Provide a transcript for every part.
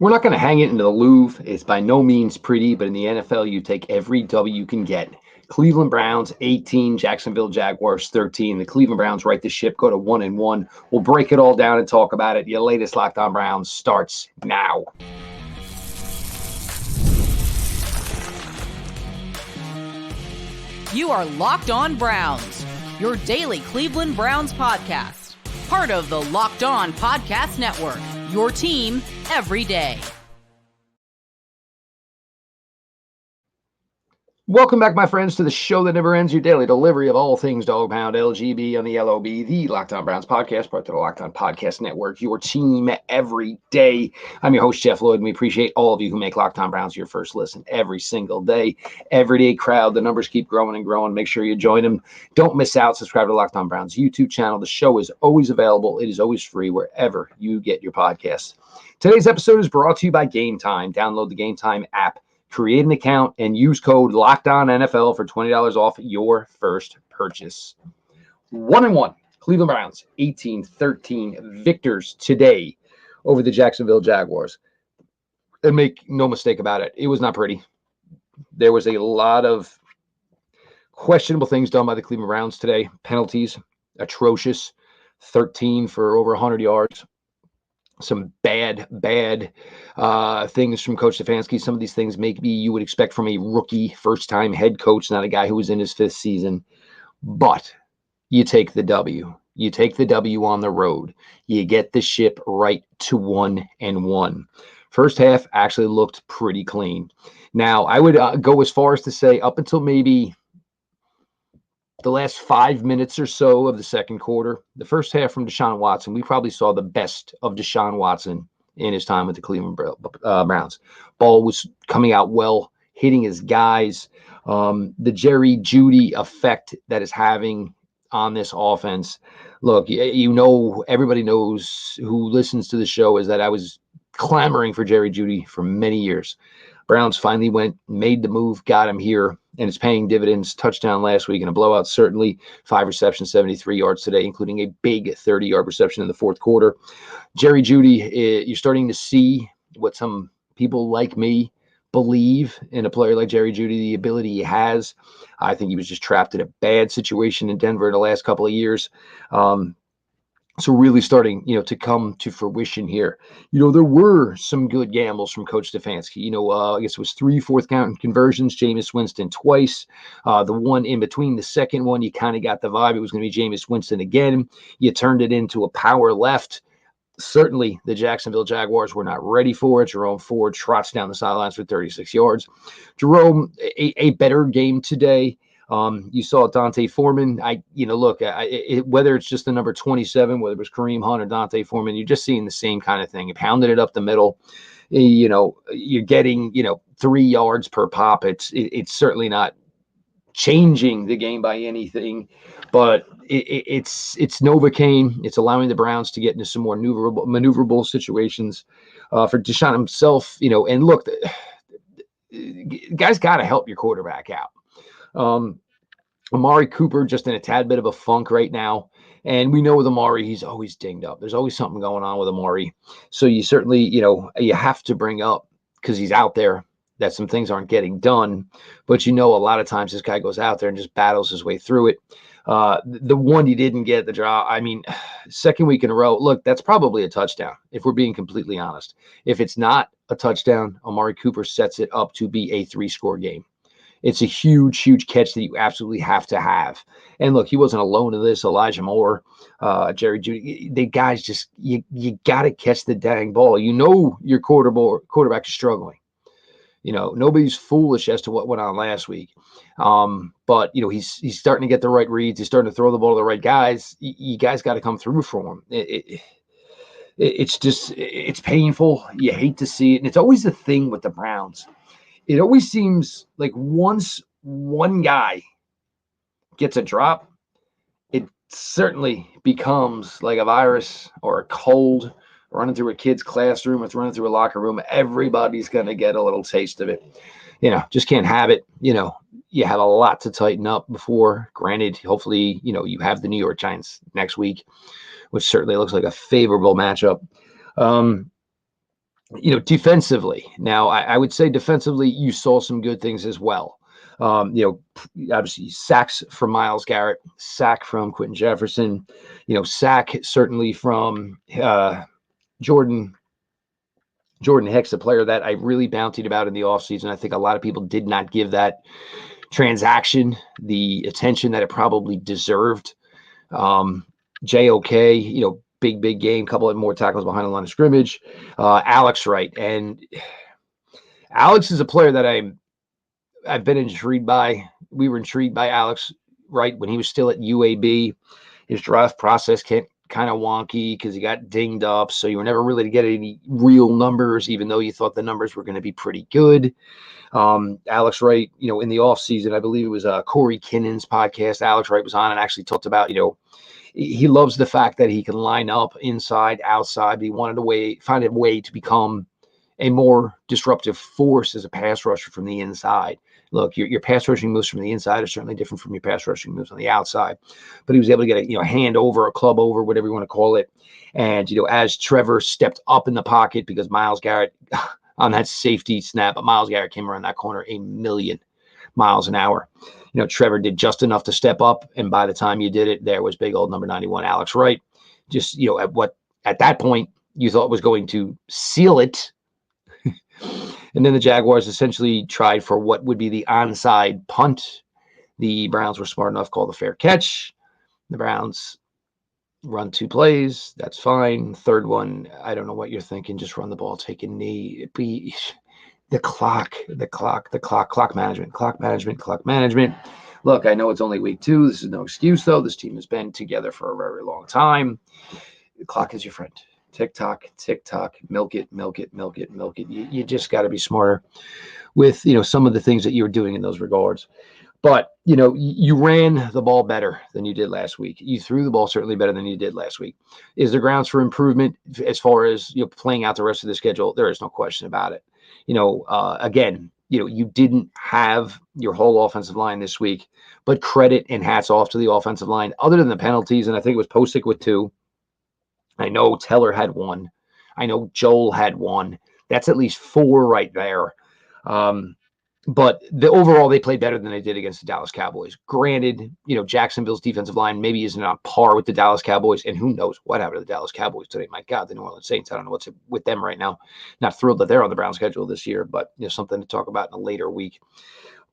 We're not going to hang it into the Louvre. It's by no means pretty, but in the NFL, you take every W you can get. Cleveland Browns 18, Jacksonville Jaguars 13. The Cleveland Browns right the ship, go to 1-1. We'll break it all down and talk about it. Your latest Locked On Browns starts now. You are Locked On Browns, your daily Cleveland Browns podcast. Part of the Locked On Podcast Network, your team every day. Welcome back, my friends, to the show that never ends, your daily delivery of all things Dog Pound LGB on the LOB, the Locked On Browns podcast, part of the Locked On Podcast Network, your team every day. I'm your host, Jeff Lloyd, and we appreciate all of you who make Locked On Browns your first listen every single day. Everyday crowd, the numbers keep growing and growing. Make sure you join them. Don't miss out. Subscribe to Locked On Browns YouTube channel. The show is always available. It is always free wherever you get your podcasts. Today's episode is brought to you by Game Time. Download the Game Time app. Create an account and use code LOCKEDONNFL for $20 off your first purchase. 1-1, Cleveland Browns, 18-13 victors today over the Jacksonville Jaguars. And make no mistake about it, it was not pretty. There was a lot of questionable things done by the Cleveland Browns today. Penalties, atrocious, 13 for over 100 yards. Some bad things from Coach Stefanski. Some of these things maybe you would expect from a rookie, first-time head coach, not a guy who was in his fifth season. But you take the W. You take the W on the road. You get the ship right to 1-1. First half actually looked pretty clean. Now, I would go as far as to say up until maybe the last 5 minutes or so of the second quarter, the first half from Deshaun Watson, we probably saw the best of Deshaun Watson in his time with the Cleveland Browns. Ball was coming out well, hitting his guys. The Jeudy effect that is having on this offense. Look, you know, everybody knows who listens to the show is that I was clamoring for Jeudy for many years. Browns finally made the move, got him here, and it's paying dividends. Touchdown last week in a blowout, certainly. 5 receptions, 73 yards today, including a big 30-yard reception in the fourth quarter. Jeudy, you're starting to see what some people like me believe in a player like Jeudy, the ability he has. I think he was just trapped in a bad situation in Denver in the last couple of years. So really starting, to come to fruition here. There were some good gambles from Coach Stefanski. I guess it was 3 fourth-down conversions, Jameis Winston twice. The one in between, the second one, you kind of got the vibe it was going to be Jameis Winston again. You turned it into a power left. Certainly, the Jacksonville Jaguars were not ready for it. Jerome Ford trots down the sidelines for 36 yards. Jerome, a better game today. You saw Dante Foreman. Whether it's just the number 27, whether it was Kareem Hunt or Dante Foreman, you're just seeing the same kind of thing. You pounded it up the middle. You're getting 3 yards per pop. It's certainly not changing the game by anything, but it's Novocaine. It's allowing the Browns to get into some more maneuverable situations for Deshaun himself. And look, guys got to help your quarterback out. Amari Cooper just in a tad bit of a funk right now. And we know with Amari, he's always dinged up. There's always something going on with Amari. So you certainly, you have to bring up, because he's out there, that some things aren't getting done. But a lot of times this guy goes out there and just battles his way through it. The one he didn't get, the draw, second week in a row, look, that's probably a touchdown, if we're being completely honest. If it's not a touchdown, Amari Cooper sets it up to be a 3-score game. It's a huge, huge catch that you absolutely have to have. And look, he wasn't alone in this. Elijah Moore, Jeudy, the guys just, you got to catch the dang ball. Your quarterback is struggling. Nobody's foolish as to what went on last week. But he's starting to get the right reads. He's starting to throw the ball to the right guys. You guys got to come through for him. It's painful. You hate to see it. And it's always the thing with the Browns. It always seems like once one guy gets a drop, it certainly becomes like a virus or a cold running through a kid's classroom. It's running through a locker room. Everybody's going to get a little taste of it. Just can't have it. You have a lot to tighten up before. Granted, hopefully, you have the New York Giants next week, which certainly looks like a favorable matchup. Defensively. Now, I would say defensively, you saw some good things as well. Obviously sacks from Myles Garrett, sack from Quentin Jefferson, sack certainly from Jordan Hicks, a player that I really bountied about in the offseason. I think a lot of people did not give that transaction the attention that it probably deserved. JOK, big game, couple of more tackles behind the line of scrimmage. Alex Wright. And Alex is a player that I've been intrigued by. We were intrigued by Alex Wright when he was still at UAB. His draft process kind of wonky because he got dinged up. So you were never really to get any real numbers, even though you thought the numbers were going to be pretty good. Alex Wright, in the offseason, I believe it was Corey Kinnon's podcast. Alex Wright was on and actually talked about, he loves the fact that he can line up inside, outside. He wanted to find a way to become a more disruptive force as a pass rusher from the inside. Look, your pass rushing moves from the inside are certainly different from your pass rushing moves on the outside. But he was able to get a hand over, a club over, whatever you want to call it. And, as Trevor stepped up in the pocket because Myles Garrett on that safety snap, but Myles Garrett came around that corner 1,000,000 miles an hour. Trevor did just enough to step up. And by the time you did it, there was big old number 91, Alex Wright. Just, at that point you thought was going to seal it. And then the Jaguars essentially tried for what would be the onside punt. The Browns were smart enough to call the fair catch. The Browns run 2 plays. That's fine. Third one, I don't know what you're thinking. Just run the ball, take a knee. The clock management. Look, I know it's only week 2. This is no excuse, though. This team has been together for a very long time. The clock is your friend. Tick tock, milk it. You just got to be smarter with, some of the things that you were doing in those regards. But, you ran the ball better than you did last week. You threw the ball certainly better than you did last week. Is there grounds for improvement as far as, playing out the rest of the schedule? There is no question about it. Again, you didn't have your whole offensive line this week, but credit and hats off to the offensive line, other than the penalties. And I think it was Posick with 2. I know Teller had 1. I know Joel had 1. That's at least 4 right there. But overall, they played better than they did against the Dallas Cowboys. Granted, Jacksonville's defensive line maybe isn't on par with the Dallas Cowboys, and who knows what happened to the Dallas Cowboys today. My God, the New Orleans Saints, I don't know what's with them right now. Not thrilled that they're on the Browns schedule this year, but something to talk about in a later week.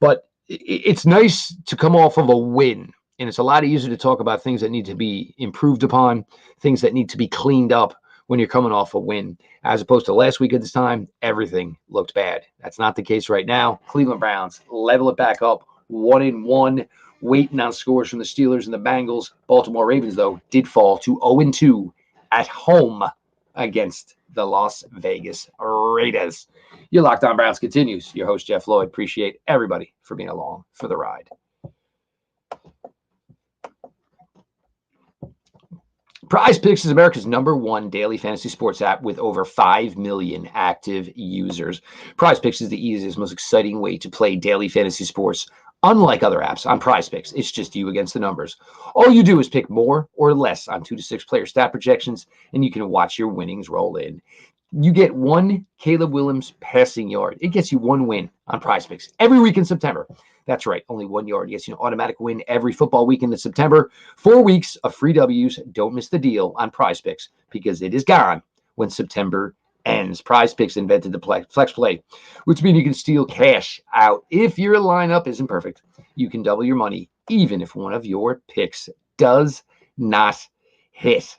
But it's nice to come off of a win, and it's a lot easier to talk about things that need to be improved upon, things that need to be cleaned up when you're coming off a win, as opposed to last week at this time, everything looked bad. That's not the case right now. Cleveland Browns level it back up, 1-1, waiting on scores from the Steelers and the Bengals. Baltimore Ravens, though, did fall to 0-2 at home against the Las Vegas Raiders. Your Locked On Browns continues. Your host, Jeff Lloyd. Appreciate everybody for being along for the ride. Prize Picks is America's #1 daily fantasy sports app with over 5 million active users. Prize Picks is the easiest, most exciting way to play daily fantasy sports. Unlike other apps, on Prize Picks, it's just you against the numbers. All you do is pick more or less on 2 to 6 player stat projections, and you can watch your winnings roll in. You get 1 Caleb Williams passing yard. It gets you 1 win on Prize Picks every week in September. That's right, only 1 yard gets you an automatic win every football weekend in September. 4 weeks of free W's. Don't miss the deal on Prize Picks because it is gone when September ends. Prize Picks invented the flex play, which means you can steal cash out. If your lineup isn't perfect, you can double your money even if one of your picks does not hit.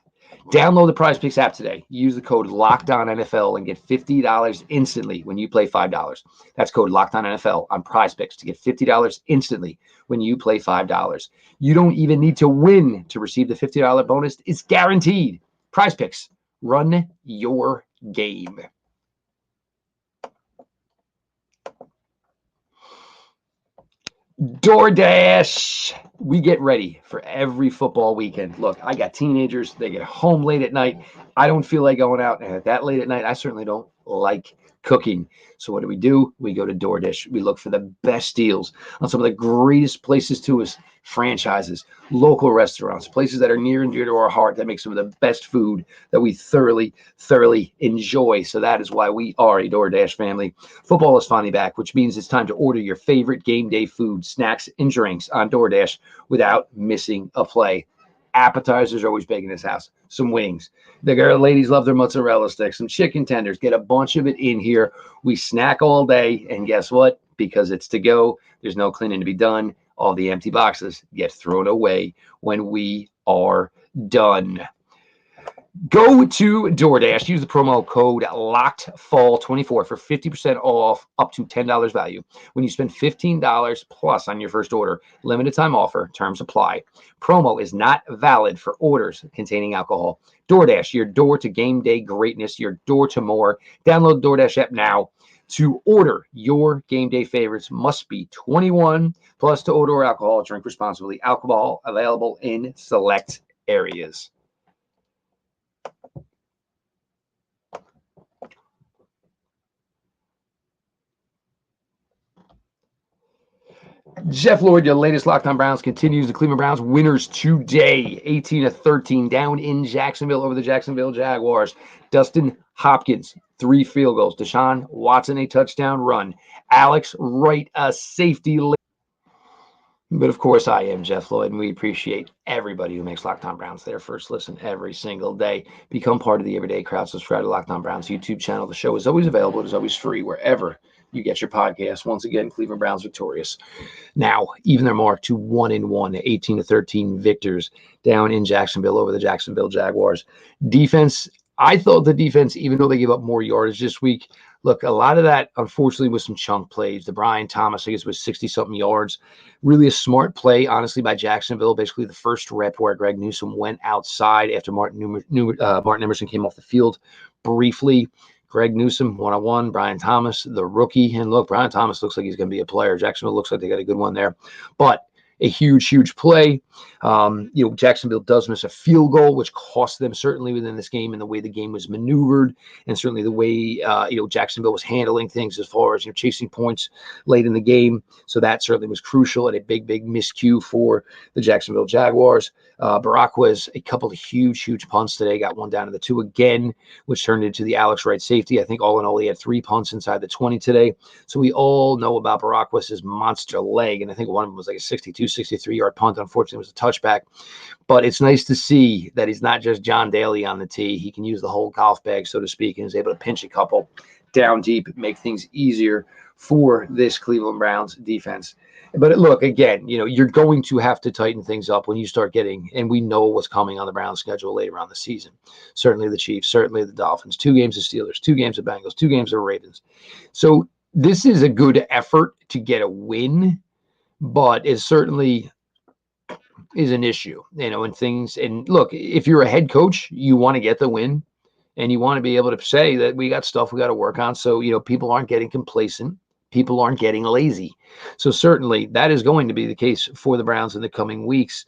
Download the Prize Picks app today. Use the code LOCKEDONNFL and get $50 instantly when you play $5. That's code LOCKEDONNFL on Prize Picks to get $50 instantly when you play $5. You don't even need to win to receive the $50 bonus. It's guaranteed. Prize Picks. Run your game. DoorDash. We get ready for every football weekend. Look, I got teenagers. They get home late at night. I don't feel like going out that late at night. I certainly don't like cooking. So what do? We go to DoorDash. We look for the best deals on some of the greatest places to us, franchises, local restaurants, places that are near and dear to our heart that make some of the best food that we thoroughly, thoroughly enjoy. So that is why we are a DoorDash family. Football is finally back, which means it's time to order your favorite game day food, snacks, and drinks on DoorDash without missing a play. Appetizers are always big in this house. Some wings. The girl ladies love their mozzarella sticks. Some chicken tenders. Get a bunch of it in here. We snack all day. And guess what? Because it's to go, there's no cleaning to be done. All the empty boxes get thrown away when we are done. Go to DoorDash. Use the promo code LOCKEDFALL24 for 50% off up to $10 value. When you spend $15 plus on your first order, limited time offer, terms apply. Promo is not valid for orders containing alcohol. DoorDash, your door to game day greatness, your door to more. Download the DoorDash app now. To order your game day favorites, must be 21 plus to order alcohol. Drink responsibly. Alcohol available in select areas. Jeff Lloyd, your latest Locked On Browns continues. The Cleveland Browns winners today, 18-13, down in Jacksonville over the Jacksonville Jaguars. Dustin Hopkins, 3 field goals. Deshaun Watson, a touchdown run. Alex Wright, a safety. But of course, I am Jeff Lloyd, and we appreciate everybody who makes Locked On Browns their first listen every single day. Become part of the everyday crowd. Subscribe to Locked On Browns YouTube channel. The show is always available. It is always free wherever you get your podcast. Once again, Cleveland Browns victorious. Now, even their mark to 1-1, 18-13 victors down in Jacksonville over the Jacksonville Jaguars. Defense, I thought the defense, even though they gave up more yardage this week, look, a lot of that, unfortunately, was some chunk plays. The Brian Thomas, I guess, was 60-something yards. Really a smart play, honestly, by Jacksonville. Basically, the first rep where Greg Newsome went outside after Martin Emerson came off the field briefly. Greg Newsome, 1-on-1. Brian Thomas, the rookie. And look, Brian Thomas looks like he's going to be a player. Jacksonville looks like they got a good one there. But a huge, huge play. Jacksonville does miss a field goal, which cost them certainly within this game and the way the game was maneuvered, and certainly the way Jacksonville was handling things as far as chasing points late in the game. So that certainly was crucial and a big, big miscue for the Jacksonville Jaguars. Barack was a couple of huge, huge punts today. Got one down to the 2 again, which turned into the Alex Wright safety. I think all in all, he had 3 punts inside the 20 today. So we all know about Barack was his monster leg, and I think one of them was like a 63-yard punt. Unfortunately, it was a touchback. But it's nice to see that he's not just John Daly on the tee. He can use the whole golf bag, so to speak, and is able to pinch a couple down deep, make things easier for this Cleveland Browns defense. But look, again, you're going to have to tighten things up when you start getting, and we know what's coming on the Browns schedule later on the season. Certainly the Chiefs, certainly the Dolphins, 2 games of Steelers, 2 games of Bengals, 2 games of Ravens. So this is a good effort to get a win, but it certainly is an issue, and things. And look, if you're a head coach, you want to get the win, and you want to be able to say that we got stuff we got to work on. So, people aren't getting complacent. People aren't getting lazy. So certainly that is going to be the case for the Browns in the coming weeks,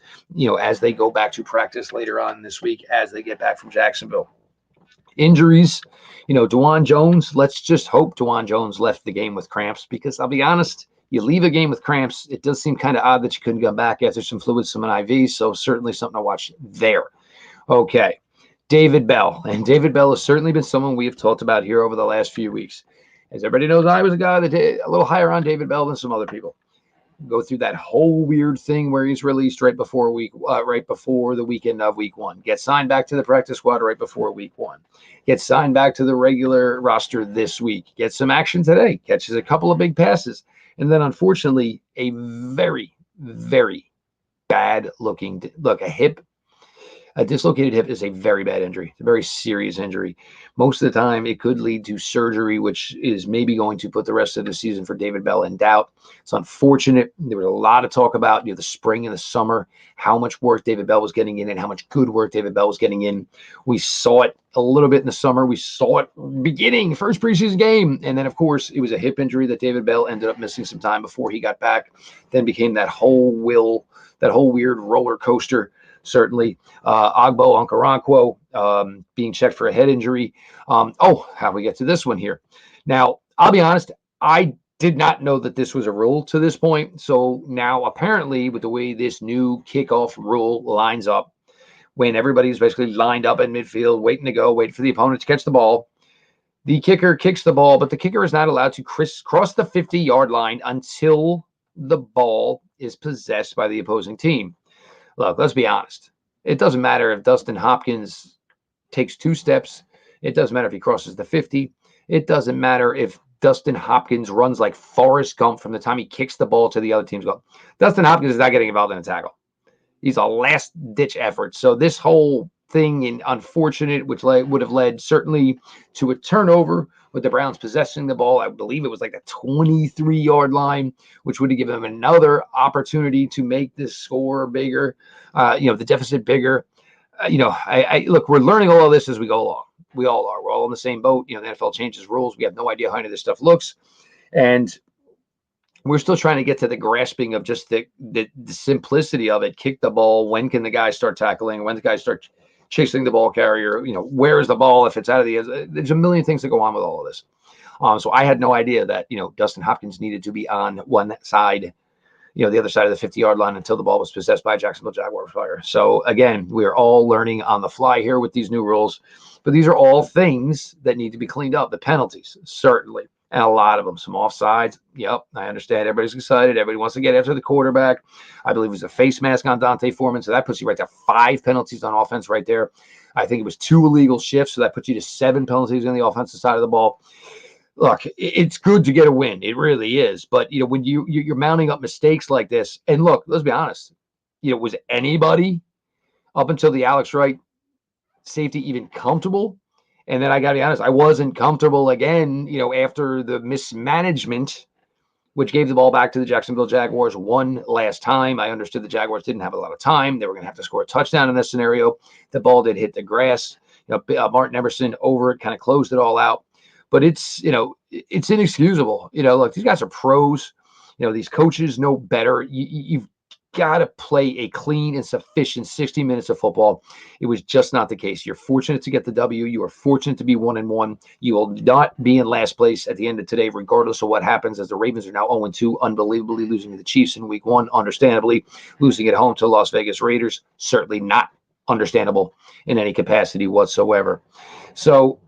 as they go back to practice later on this week, as they get back from Jacksonville. Injuries, DeJuan Jones, let's just hope DeJuan Jones left the game with cramps, because I'll be honest, you leave a game with cramps, it does seem kind of odd that you couldn't come back after some fluids, some IVs. So certainly something to watch there. Okay. David Bell. And David Bell has certainly been someone we have talked about here over the last few weeks. As everybody knows, I was a guy that did a little higher on David Bell than some other people. Go through that whole weird thing where he's released right before the weekend of week 1. Get signed back to the practice squad right before week 1. Get signed back to the regular roster this week. Get some action today. Catches a couple of big passes. And then, unfortunately, a very, very bad looking look. A dislocated hip is a very bad injury. It's a very serious injury. Most of the time, it could lead to surgery, which is maybe going to put the rest of the season for David Bell in doubt. It's unfortunate. There was a lot of talk about the spring and the summer, how much work David Bell was getting in and how much good work David Bell was getting in. We saw it a little bit in the summer. We saw it beginning, first preseason game. And then, of course, it was a hip injury that David Bell ended up missing some time before he got back. Then became that whole weird roller coaster certainly. Agbo Okoronkwo being checked for a head injury. How we get to this one here. Now, I'll be honest, I did not know that this was a rule to this point. So now apparently with the way this new kickoff rule lines up, when everybody's basically lined up in midfield, waiting to go, waiting for the opponent to catch the ball, the kicker kicks the ball, but the kicker is not allowed to cross the 50-yard line until the ball is possessed by the opposing team. Look, let's be honest. It doesn't matter if Dustin Hopkins takes 2 steps. It doesn't matter if he crosses the 50. It doesn't matter if Dustin Hopkins runs like Forrest Gump from the time he kicks the ball to the other team's goal. Dustin Hopkins is not getting involved in a tackle. He's a last-ditch effort. So this whole thing, unfortunate, which would have led certainly to a turnover with the Browns possessing the ball. I believe it was like the 23-yard line, which would have given them another opportunity to make this score bigger, the deficit bigger. Look, we're learning all of this as we go along. We all are. We're all in the same boat. The NFL changes rules. We have no idea how any of this stuff looks. And we're still trying to get to the grasping of just the simplicity of it. Kick the ball. When can the guy start tackling? When the guy start chasing the ball carrier? Where is the ball if it's out of the end? There's a million things that go on with all of this. So I had no idea that, Dustin Hopkins needed to be on one side, the other side of the 50-yard line until the ball was possessed by a Jacksonville Jaguars player. So again, we're all learning on the fly here with these new rules, but these are all things that need to be cleaned up. The penalties, certainly. And a lot of them, some offsides. Yep, I understand. Everybody's excited. Everybody wants to get after the quarterback. I believe it was a face mask on Dante Foreman, so that puts you right to 5 penalties on offense right there. I think it was 2 illegal shifts, so that puts you to 7 penalties on the offensive side of the ball. Look, it's good to get a win. It really is. But, when you're mounting up mistakes like this, and look, let's be honest, was anybody up until the Alex Wright safety even comfortable? And then I got to be honest, I wasn't comfortable again, after the mismanagement, which gave the ball back to the Jacksonville Jaguars one last time. I understood the Jaguars didn't have a lot of time. They were going to have to score a touchdown in this scenario. The ball did hit the grass. Martin Emerson over it, kind of closed it all out. But it's inexcusable. Look, these guys are pros. These coaches know better. You've got to play a clean and sufficient 60 minutes of football. It was just not the case. You're fortunate to get the W. You are fortunate to be 1-1. You will not be in last place at the end of today, regardless of what happens, as the Ravens are now 0-2, unbelievably losing to the Chiefs in week 1, understandably losing at home to Las Vegas Raiders, certainly not understandable in any capacity whatsoever. So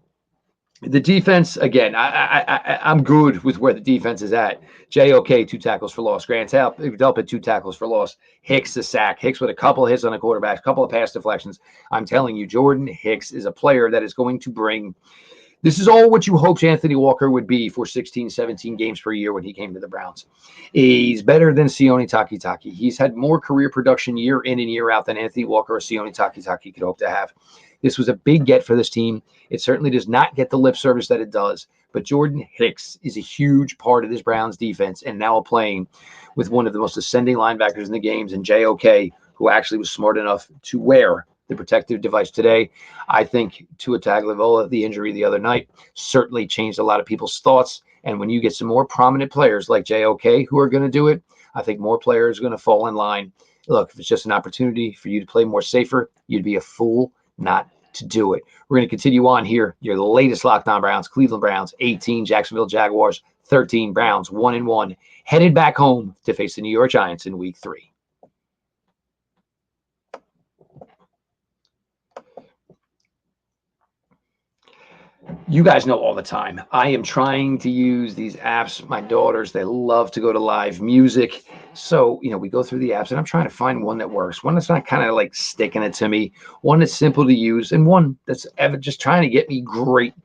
the defense, again, I'm good with where the defense is at. JOK, 2 tackles for loss. Grant Delpit, 2 tackles for loss. Hicks, a sack. Hicks with a couple of hits on the quarterback, a couple of pass deflections. I'm telling you, Jordan Hicks is a player that is going to bring – this is all what you hoped Anthony Walker would be for 16, 17 games per year when he came to the Browns. He's better than Sione Takitaki. He's had more career production year in and year out than Anthony Walker or Sione Takitaki could hope to have. This was a big get for this team. It certainly does not get the lip service that it does. But Jordan Hicks is a huge part of this Browns defense, and now playing with one of the most ascending linebackers in the games, and JOK, who actually was smart enough to wear the protective device today. I think Tua Tagovailoa, the injury the other night, certainly changed a lot of people's thoughts. And when you get some more prominent players like JOK who are going to do it, I think more players are going to fall in line. Look, if it's just an opportunity for you to play more safer, you'd be a fool not to do it. We're going to continue on here. Your latest Locked On Browns, Cleveland Browns, 18, Jacksonville Jaguars, 13, Browns, 1-1, headed back home to face the New York Giants in week 3. You guys know all the time, I am trying to use these apps. My daughters, they love to go to live music. So, we go through the apps and I'm trying to find one that works, one that's not kind of like sticking it to me, one that's simple to use, and one that's just trying to get me great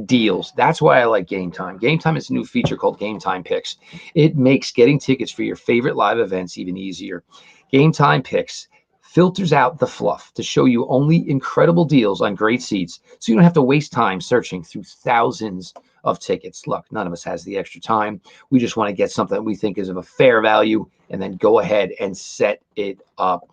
deals. That's why I like Game Time. Game Time is a new feature called Game Time Picks. It makes getting tickets for your favorite live events even easier. Game Time Picks filters out the fluff to show you only incredible deals on great seats, so you don't have to waste time searching through thousands of tickets. Look, none of us has the extra time. We just want to get something that we think is of a fair value and then go ahead and set it up.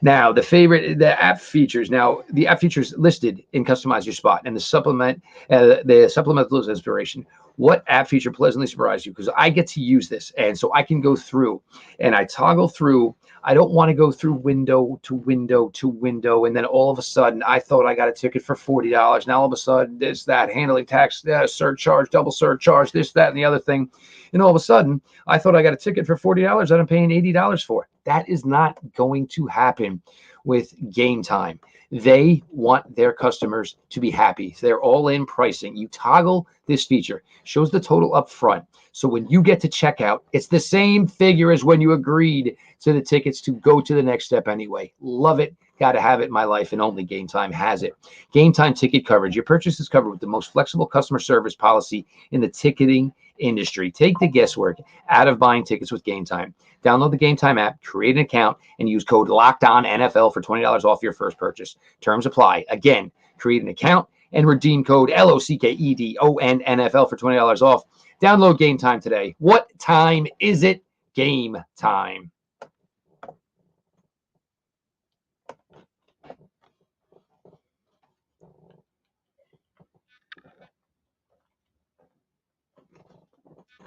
Now, the app features. Now, the app features listed in Customize Your Spot and the supplemental inspiration. What app feature pleasantly surprised you? Because I get to use this, and so I can go through and I toggle through. I don't want to go through window to window to window, and then all of a sudden, I thought I got a ticket for $40. Now all of a sudden, this, that, handling tax, surcharge, double surcharge, this, that, and the other thing, and all of a sudden, I thought I got a ticket for $40 that I'm paying $80 for. That is not going to happen with Game Time. They want their customers to be happy. They're all in pricing. You toggle this feature, shows the total up front. So when you get to checkout, it's the same figure as when you agreed to the tickets to go to the next step anyway. Love it. Got to have it in my life, and only Game Time has it. Game Time ticket coverage. Your purchase is covered with the most flexible customer service policy in the ticketing industry. Take the guesswork out of buying tickets with Game Time. Download the Game Time app, create an account, and use code LOCKEDONNFL for $20 off your first purchase. Terms apply. Again, create an account and redeem code LOCKEDONNFL for $20 off. Download Game Time today. What time is it? Game time.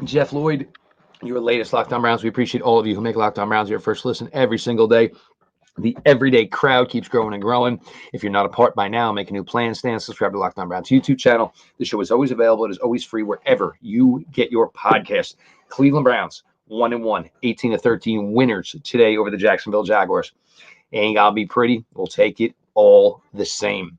Jeff Lloyd, your latest Locked On Browns. We appreciate all of you who make Locked On Browns your first listen every single day. The everyday crowd keeps growing and growing. If you're not a part by now, make a new plan. Stand, subscribe to Locked On Browns YouTube channel. The show is always available. It is always free wherever you get your podcast. Cleveland Browns 1-1, 18-13 winners today over the Jacksonville Jaguars. Ain't gonna be pretty. We'll take it all the same.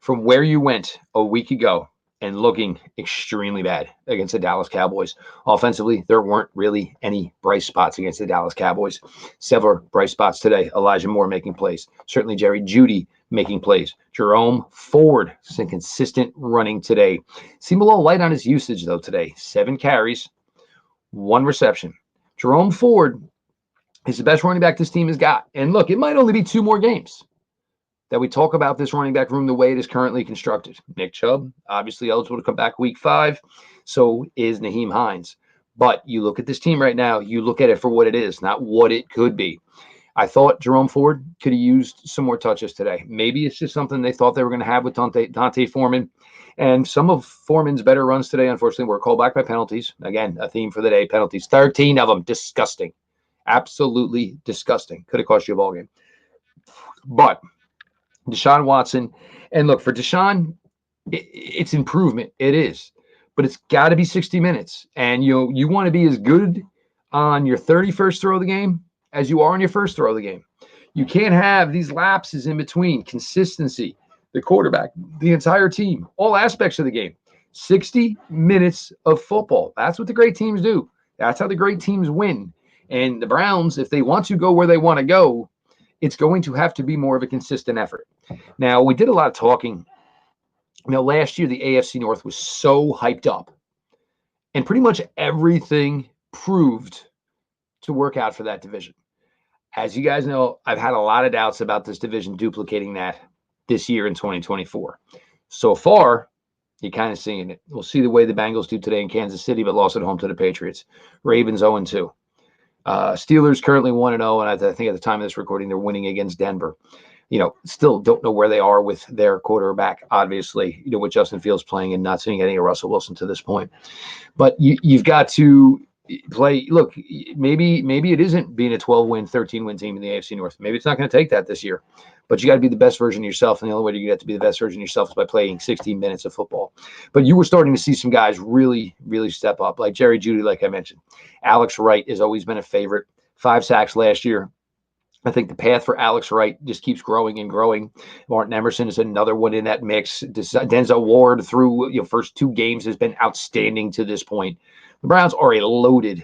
From where you went a week ago and looking extremely bad against the Dallas Cowboys. Offensively, there weren't really any bright spots against the Dallas Cowboys. Several bright spots today. Elijah Moore making plays. Certainly Jerry Jeudy making plays. Jerome Ford, some consistent running today. Seemed a little light on his usage, though, today. 7 carries, 1 reception. Jerome Ford is the best running back this team has got. And look, it might only be 2 more games that we talk about this running back room the way it is currently constructed. Nick Chubb, obviously eligible to come back week 5. So is Nyheim Hines. But you look at this team right now, you look at it for what it is, not what it could be. I thought Jerome Ford could have used some more touches today. Maybe it's just something they thought they were going to have with Dante Foreman. And some of Foreman's better runs today, unfortunately, were called back by penalties. Again, a theme for the day, penalties. 13 of them. Disgusting. Absolutely disgusting. Could have cost you a ball game. But Deshaun Watson, and look, for Deshaun, it's improvement. It is. But it's got to be 60 minutes. And you want to be as good on your 31st throw of the game as you are on your first throw of the game. You can't have these lapses in between. Consistency, the quarterback, the entire team, all aspects of the game. 60 minutes of football. That's what the great teams do. That's how the great teams win. And the Browns, if they want to go where they want to go, it's going to have to be more of a consistent effort. Now, we did a lot of talking. Last year, the AFC North was so hyped up. And pretty much everything proved to work out for that division. As you guys know, I've had a lot of doubts about this division duplicating that this year in 2024. So far, you're kind of seeing it. We'll see the way the Bengals do today in Kansas City, but lost at home to the Patriots. Ravens 0-2. Steelers currently 1-0, and I think at the time of this recording, they're winning against Denver. Still don't know where they are with their quarterback, obviously, with Justin Fields playing and not seeing any of Russell Wilson to this point. But you've got to play. Look, maybe it isn't being a 12-win, 13-win team in the AFC North. Maybe it's not going to take that this year. But you got to be the best version of yourself, and the only way you get to be the best version of yourself is by playing 16 minutes of football. But you were starting to see some guys really, really step up, like Jerry Jeudy, like I mentioned. Alex Wright has always been a favorite. 5 sacks last year. I think the path for Alex Wright just keeps growing and growing. Martin Emerson is another one in that mix. Denzel Ward through first 2 games has been outstanding to this point. The Browns are a loaded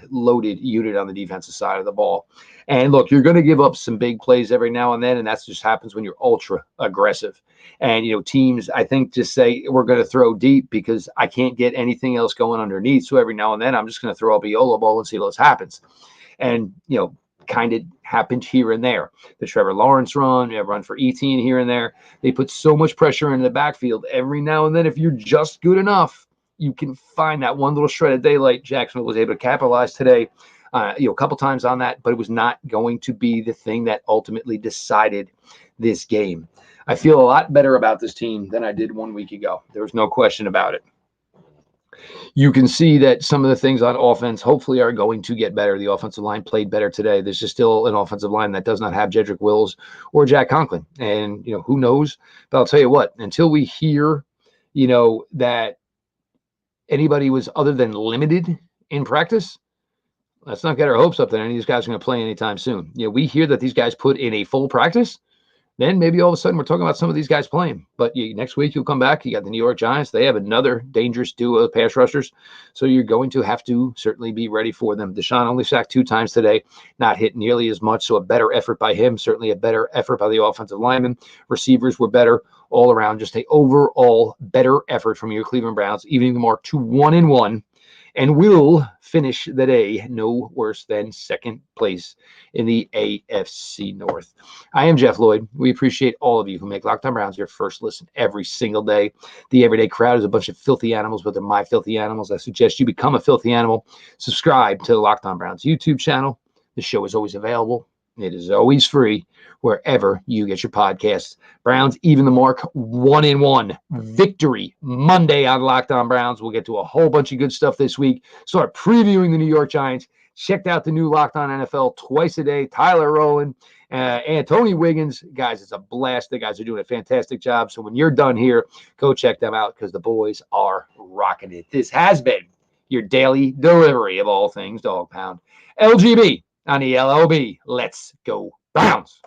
unit on the defensive side of the ball. And look, you're going to give up some big plays every now and then, and that just happens when you're ultra aggressive. And, teams, I think, just say, we're going to throw deep because I can't get anything else going underneath. So every now and then, I'm just going to throw a Viola ball and see what happens. And, kind of happened here and there. The Trevor Lawrence run, run for Etienne here and there. They put so much pressure in the backfield. Every now and then, if you're just good enough, you can find that one little shred of daylight. Jacksonville was able to capitalize today a couple times on that, but it was not going to be the thing that ultimately decided this game. I feel a lot better about this team than I did 1 week ago. There was no question about it. You can see that some of the things on offense hopefully are going to get better. The offensive line played better today. There's just still an offensive line that does not have Jedrick Wills or Jack Conklin. And, who knows? But I'll tell you what, until we hear, that anybody was other than limited in practice, let's not get our hopes up that any of these guys are going to play anytime soon. We hear that these guys put in a full practice, then maybe all of a sudden we're talking about some of these guys playing. But next week you'll come back. You got the New York Giants. They have another dangerous duo of pass rushers. So you're going to have to certainly be ready for them. Deshaun only sacked 2 times today, not hit nearly as much. So a better effort by him, certainly a better effort by the offensive linemen. Receivers were better all around. Just an overall better effort from your Cleveland Browns, evening the mark to 1-1. And will finish the day no worse than second place in the AFC North. I am Jeff Lloyd. We appreciate all of you who make Locked On Browns your first listen every single day. The everyday crowd is a bunch of filthy animals, but they're my filthy animals. I suggest you become a filthy animal. Subscribe to the Locked On Browns YouTube channel. The show is always available. It is always free wherever you get your podcasts. Browns even the mark 1-1. Victory Monday on Locked On Browns. We'll get to a whole bunch of good stuff this week. Start previewing the New York Giants. Checked out the new Locked On NFL twice a day. Tyler Rowland and Tony Wiggins. Guys, it's a blast. The guys are doing a fantastic job. So when you're done here, go check them out because the boys are rocking it. This has been your daily delivery of all things Dog Pound. LGB on the LOB. Let's go Browns.